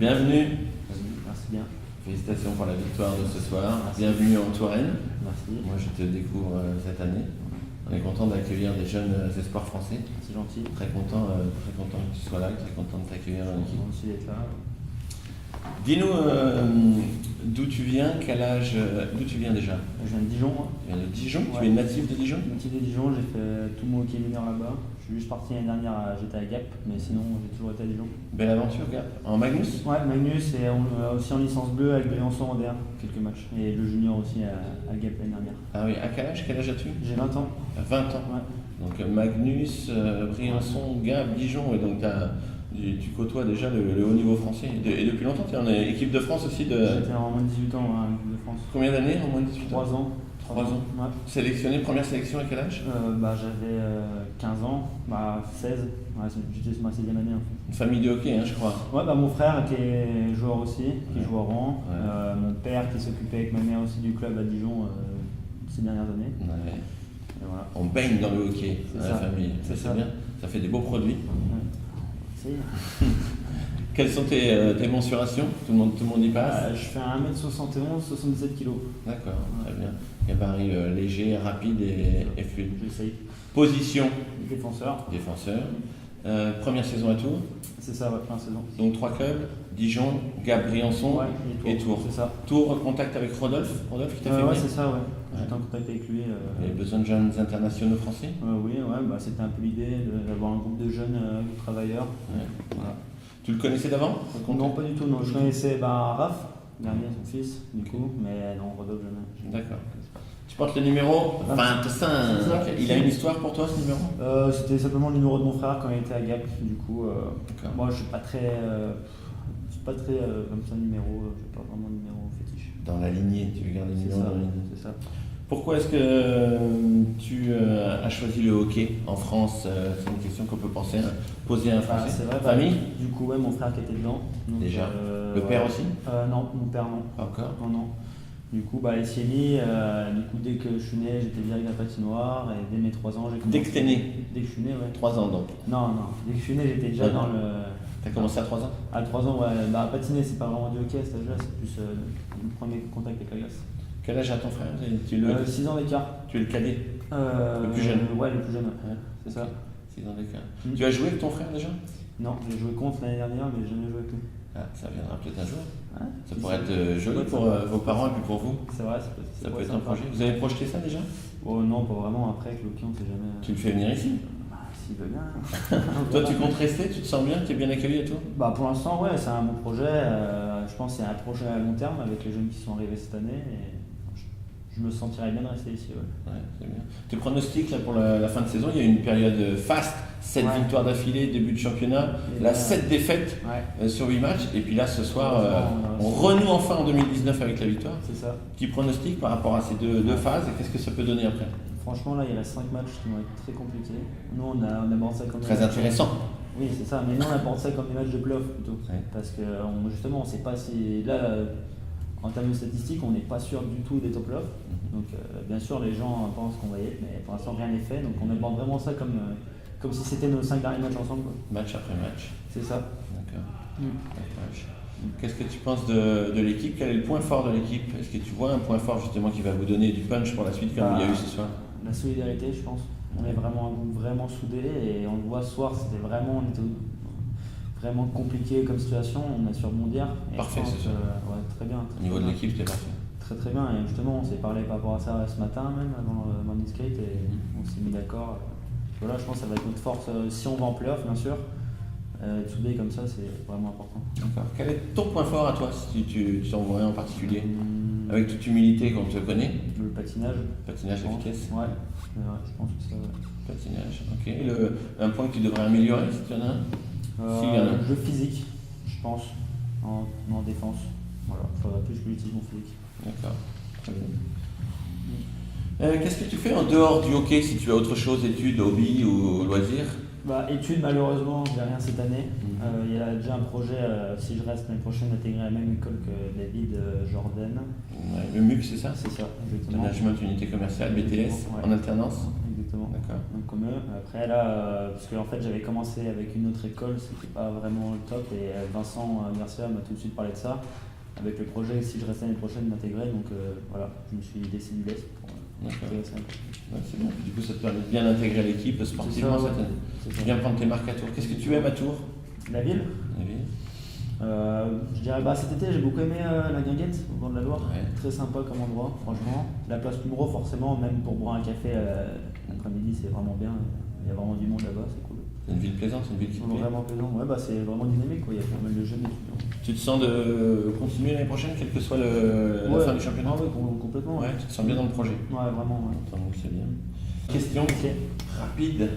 Bienvenue. Merci bien. Félicitations pour la victoire de ce soir. Merci. Bienvenue en Touraine. Merci. Moi, je te découvre cette année. On est content d'accueillir des jeunes espoirs français. C'est gentil. Très content que tu sois là, très content de t'accueillir dans l'équipe. Merci d'être là. Dis-nous d'où tu viens, quel âge, d'où tu viens déjà? Je viens de Dijon, moi. Tu viens de Dijon? Ouais. Tu es natif de Dijon? Natif de Dijon, j'ai fait tout mon hockey mineur là-bas. Je suis juste parti l'année dernière, j'étais à Gap, mais sinon j'ai toujours été à Dijon. Belle aventure, Gap. En Magnus? Ouais, Magnus et aussi en licence bleue avec Briançon en DR, quelques matchs. Et le junior aussi à Gap l'année dernière. Ah oui, à quel âge as-tu? J'ai 20 ans. 20 ans. Ouais. Donc Magnus, Briançon, Gap, Dijon, et donc tu côtoies déjà le haut niveau français. Et depuis longtemps, tu es en équipe de France aussi de... J'étais en moins de 18 ans en équipe de France. Combien d'années en moins de 18 ans? 3 ans. 3 ans. Ouais. Sélectionné, première sélection à quel âge? J'avais 15 ans, 16. Ouais, j'étais sur ma 6e année en fait. Une famille de hockey, hein, je crois. Ouais, mon frère qui est joueur aussi, qui joue au rang. Ouais. Mon père qui s'occupait avec ma mère aussi du club à Dijon ces dernières années. Ouais. Et voilà. On baigne dans le hockey, C'est dans ça. la famille. C'est ça. bien. Ça fait des beaux produits. Ouais. C'est- Quelles sont tes mensurations? Tout le monde y passe. Je fais 1m71, 77 kg. D'accord, très bien. Gabarit léger, rapide et fluide. J'essaye. Position, Défenseur. défenseur. Première saison à Tours. C'est ça, ouais, fin saison. Donc 3 clubs, Dijon, Gap, Briançon Ouais, et Tours. C'est ça. Tours, contact avec Rodolphe. Rodolphe qui t'a fait Ouais, venir. c'est ça, ouais. J'étais en contact avec lui. Il y avait besoin de jeunes internationaux français. Oui, ouais, c'était un peu l'idée d'avoir un groupe de jeunes travailleurs. Ouais. Voilà. Tu le connaissais d'avant? Non, pas du tout. Non. Je connaissais Raph, dernier, son fils, du coup, mais non, Rodolphe, jamais. D'accord. Tu portes le numéro 25. C'est ça. Il a une histoire pour toi, ce numéro? C'était simplement le numéro de mon frère quand il était à Gap. Du coup, D'accord. moi je suis pas très comme ça numéro. Je pas vraiment de numéro fétiche. Dans la lignée, tu veux garder le C'est numéro ça. dans la lignée. C'est ça. Pourquoi est-ce que tu as choisi le hockey en France? C'est une question qu'on peut poser à un Français. C'est vrai. Famille? Du coup, ouais, mon frère qui était dedans. Donc, Déjà. Le père aussi? Non, mon père non. Pas encore. Non. Du coup, SCMI, dès que je suis né, j'étais direct à la patinoire et dès mes 3 ans, j'ai commencé. Dès que t'es né? Dès que je suis né, ouais. 3 ans donc. Non. Dès que je suis né, j'étais déjà Ouais. dans le. T'as commencé à 3 ans? À 3 ans, ouais. Patiner, c'est pas vraiment du hockey à cet âge-là, c'est plus le premier contact avec la glace. Quel âge a ton frère? 6 ans d'écart. Tu es le cadet? Le plus jeune? Ouais, le plus jeune, Ouais. c'est ça. 6 ans d'écart. Mm. Tu as joué avec ton frère déjà? Non, j'ai joué contre l'année dernière, mais j'ai jamais joué avec lui. Ah, ça viendra peut-être un jour. Ouais, Ça qui pourrait sait. être joli Ouais, pour vos parents et puis pour vous. C'est vrai, Ça peut être un sympa. projet. Vous avez projeté ça déjà? Oh non, pas vraiment. Après, avec le hockey, on sait jamais. Tu le fais venir ici? S'il veut bien. Toi, tu comptes rester? Tu te sens bien? Tu es bien accueilli et tout? Pour l'instant, ouais, c'est un bon projet. Je pense que c'est un projet à long terme avec les jeunes qui sont arrivés cette année. Et je me sentirais bien de rester ici. Ouais. Ouais, c'est bien. Tes pronostics là, pour la fin de saison, il y a eu une période faste, 7 Ouais. victoires d'affilée, début de championnat, Et là là, 7 défaites Ouais, sur 8 matchs, et puis là ce soir, Heureusement, on renoue enfin en 2019 avec la victoire. c'est ça. Petit pronostic par rapport à ces deux phases, et qu'est-ce que ça peut donner après? Franchement, là, il reste 5 matchs qui vont être très compliqués. Nous, on aborde ça comme des Très matchs- intéressant. Oui, c'est ça, mais nous, on aborde ça comme des matchs de playoff plutôt. Ouais. Parce que justement, on ne sait pas si. Là, en termes de statistiques, on n'est pas sûr du tout des top playoffs. Donc, bien sûr, les gens pensent qu'on va y être, mais pour l'instant, rien n'est fait. Donc, on aborde vraiment ça comme si c'était nos 5 derniers matchs ensemble, quoi. Match après match. C'est ça. D'accord. Mm. Match. Qu'est-ce que tu penses de l'équipe? Quel est le point fort de l'équipe? Est-ce que tu vois un point fort justement qui va vous donner du punch pour la suite comme il y a eu ce soir? La solidarité, je pense. On est vraiment un groupe vraiment soudé et on le voit ce soir, on était vraiment compliqué comme situation. On a su rebondir. Et Parfait, je pense, c'est ça. ouais, très bien. Au niveau de l'équipe, c'était parfait. Très bien. Et justement, on s'est parlé par rapport à ça ce matin même avant le Monday Skate et Mhm. on s'est mis d'accord. Voilà, je pense que ça va être notre force si on va en playoff, bien sûr. Être soudé comme ça, c'est vraiment important. D'accord. Quel est ton point fort à toi, si tu t'en vois un en particulier? Avec Avec toute humilité qu'on te connaît, le patinage. patinage je pense. efficace, Ouais, je pense que ça. Ouais. patinage, ok. Un point que tu devrais améliorer, si tu en as un? S'il y en a. Le jeu physique, je pense, en défense. Voilà, il faudrait plus que j'utilise mon physique. D'accord, très bien. Qu'est-ce que tu fais en dehors du hockey, si tu as autre chose, études, hobby ou loisirs? Études, malheureusement, j'ai rien cette année. Mhm. Il y a déjà un projet, si je reste l'année prochaine, d'intégrer la même école que David Jordan. Ouais, le MUC, c'est ça? C'est ça, exactement. Management unité commerciale, BTS, Ouais. en alternance? Exactement. D'accord. D'accord. Donc comme eux. Après là, parce que en fait j'avais commencé avec une autre école, c'était pas vraiment le top et Vincent Garcia m'a tout de suite parlé de ça, avec le projet si je restais l'année prochaine d'intégrer. Donc voilà, je me suis décidé pour intégrer ça. Ouais, c'est bon. Du coup, ça te permet de bien intégrer l'équipe sportivement. C'est ça, Tu c'est ça. bien prendre tes marques à Tours. Qu'est-ce que tu aimes à Tours? La ville, La ville. je dirais cet été j'ai beaucoup aimé la Guinguette au bord de la Loire. Ouais. Très sympa comme endroit, franchement. La place Poumreau, forcément, même pour boire un café l'après-midi, c'est vraiment bien. Il y a vraiment du monde là-bas, c'est cool. C'est une ville plaisante, une ville qui te plaît. Vraiment plaisant, ouais, c'est vraiment dynamique, quoi. Il y a pas mal de jeunes étudiants. Tu te sens de continuer l'année prochaine, quelle que soit la fin du championnat? Ah ouais, complètement. Ouais, tu te sens bien dans le projet. Ouais, vraiment. Ouais. Tant mieux, c'est bien. Question rapide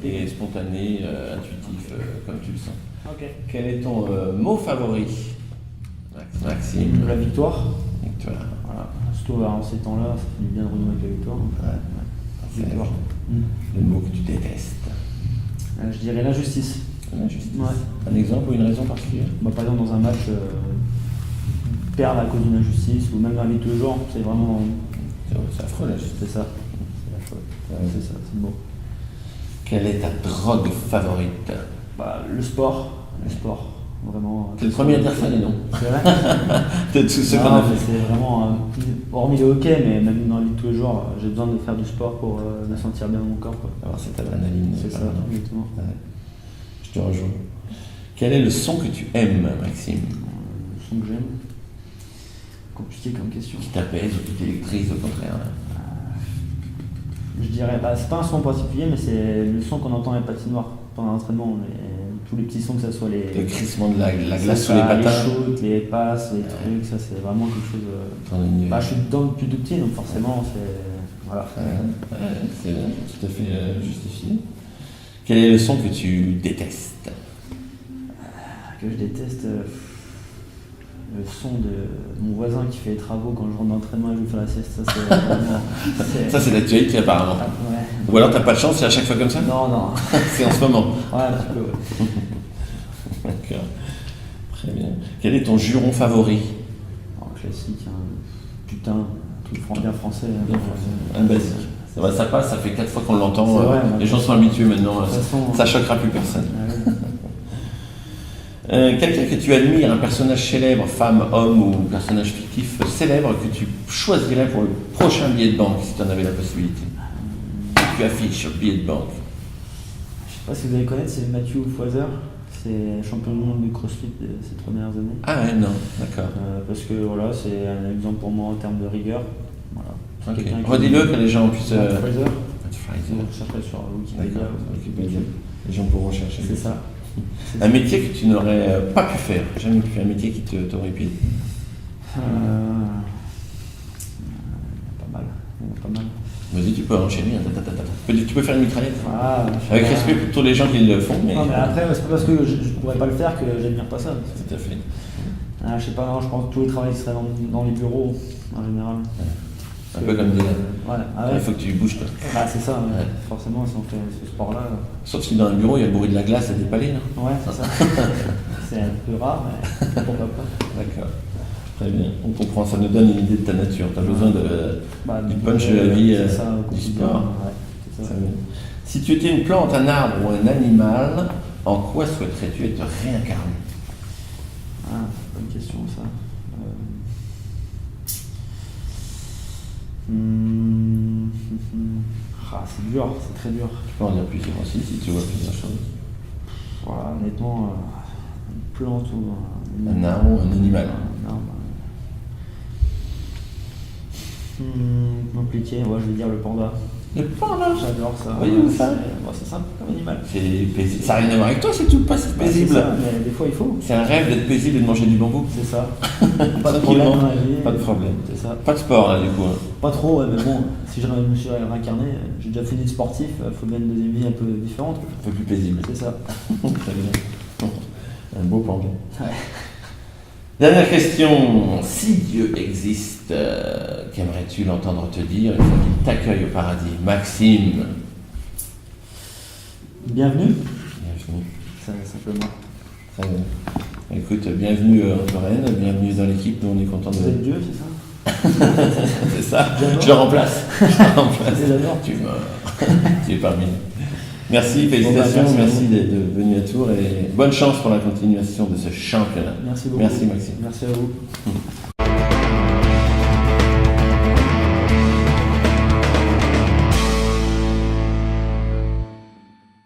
et spontanée, intuitif, comme tu le sens. Ok. Quel est ton mot favori, Maxime? La victoire. Victoire. Voilà. Surtout en ces temps-là, ça fait du bien de renouer avec la victoire. Ouais. Victoire. Le mot que tu détestes. Je dirais l'injustice. L'injustice. Ouais. Un exemple ou une raison particulière? Par exemple, dans un match, perdre à cause d'une injustice ou même dans la vie de tous les jours, c'est vraiment. C'est affreux, l'injustice. C'est ça. C'est la faute. Ouais. C'est ça, c'est le mot. Quelle est ta drogue favorite? Le sport. Le sport. Vraiment. T'es le premier à dire ça, dis donc. C'est vrai. De tous ceux qu'on Non, a mais fait. c'est vraiment, hormis le hockey, mais même dans la vie de tous les jours, j'ai besoin de faire du sport pour me sentir bien dans mon corps. Quoi. Alors, cette adrénaline. C'est ça, pardon. exactement. Ouais. Je te rejoins. Quel est le son que tu aimes, Maxime? Le son que j'aime. Compliqué comme question. Qui t'apaise ou qui t'électrise, au contraire? Je dirais, c'est pas un son particulier, mais c'est le son qu'on entend à la patinoire pendant l'entraînement. Tous les petits sons, que ce soit les. Le crissement de la glace C'est sous les ça, patins. Les shoots, les passes, les trucs, ça c'est vraiment quelque chose. Ton univers. Je suis dedans depuis tout petit, donc forcément, c'est. Voilà. C'est tout à fait justifié. Quel est le son que tu détestes? Que je déteste. Le son de mon voisin qui fait les travaux quand je rentre d'entraînement et je vais faire la sieste, ça c'est vraiment. Ça, c'est l'actualité apparemment. Ouais. Ou alors t'as pas de chance, c'est à chaque fois comme ça? Non. C'est en ce moment. Ouais, un petit peu, ouais. D'accord. Très bien. Quel est ton juron favori? Classique, hein. Putain, tout bien français. Un basique. Ça passe, ça fait 4 fois qu'on l'entend. C'est vrai, les gens sont habitués maintenant. De toute façon, Ça choquera plus personne. Ouais. Quelqu'un que tu admires, un personnage célèbre, femme, homme ou personnage fictif célèbre que tu choisirais pour le prochain billet de banque si tu en avais la possibilité. Tu affiches sur le billet de banque. Je sais pas si vous allez connaître, c'est Mathieu Foiser. C'est champion du monde de CrossFit ces 3 dernières années. Ah ouais, non, d'accord. Parce que voilà, c'est un exemple pour moi en termes de rigueur. Voilà. Okay. Quelqu'un qui- Redis-le que les gens puissent. Matt Fraser. Matt Fraser. Vous cherchez sur Wikipédia. D'accord, Wikipédia. Les gens pourront chercher. C'est ça. Un métier que tu n'aurais pas pu faire, jamais pu faire, un métier qui t'aurait plu. Pas mal. Pas mal. Vas-y, tu peux enchaîner. Tu peux faire une mitraillette. Ah, Avec respect pour tous les gens qui le font, mais. Non, mais après, c'est pas parce que je pourrais pas le faire que j'admire pas ça. Tout à fait. Je sais pas, non, je pense que tous les travails seraient dans les bureaux en général. Un peu comme Dylan. Ouais, Il faut que tu bouges, toi. c'est ça, Ouais. forcément, si on fait ce sport-là. Sauf si dans le bureau, il y a le bruit de la glace à des palais, non? Ouais, c'est ça. C'est un peu rare, mais pourquoi pas. D'accord. Très bien. On comprend, ça nous donne une idée de ta nature. Tu as besoin du punch de la vie, c'est ça, au du quotidien, sport. ouais, c'est ça. Très bien. Si tu étais une plante, un arbre ou un animal, en quoi souhaiterais-tu être réincarné? Bonne question ça. C'est dur, c'est très dur. Tu peux en dire plusieurs aussi si tu vois plusieurs choses. Voilà, honnêtement, une plante ou Un arbre ou un animal? Un arbre. Compliqué, ouais, je vais dire le panda. Le panda? J'adore ça. Voyez-vous ça? C'est simple comme animal. C'est paisible. Ça n'a rien à voir avec toi, c'est tout, pas si paisible. C'est ça, mais des fois il faut. C'est un rêve d'être paisible et de manger du bambou. C'est ça. Pas de problème dans la vie. Pas de problème. C'est ça. Pas de sport, là, du coup. Pas trop, ouais, mais bon, si je me suis réincarné, j'ai déjà fini de sportif, il faut bien une deuxième vie un peu différente. Un peu plus paisible. C'est ça. Très bien. Un beau panda. Ouais. Dernière question. Si Dieu existe, qu'aimerais-tu l'entendre te dire une fois qu'il t'accueille au paradis? Maxime. Bienvenue. Bienvenue. Ça, simplement. Très bien. Écoute, bienvenue en Touraine, bienvenue dans l'équipe, nous on est content Vous êtes de... Dieu, c'est ça? C'est ça. J'adore. Je le remplace. J'adore. Tu meurs. Tu es parmi nous. Merci, félicitations, Bon, bah, merci d'être venu à Tours et bonne chance pour la continuation de ce championnat. Merci beaucoup. Merci Maxime. Merci à vous.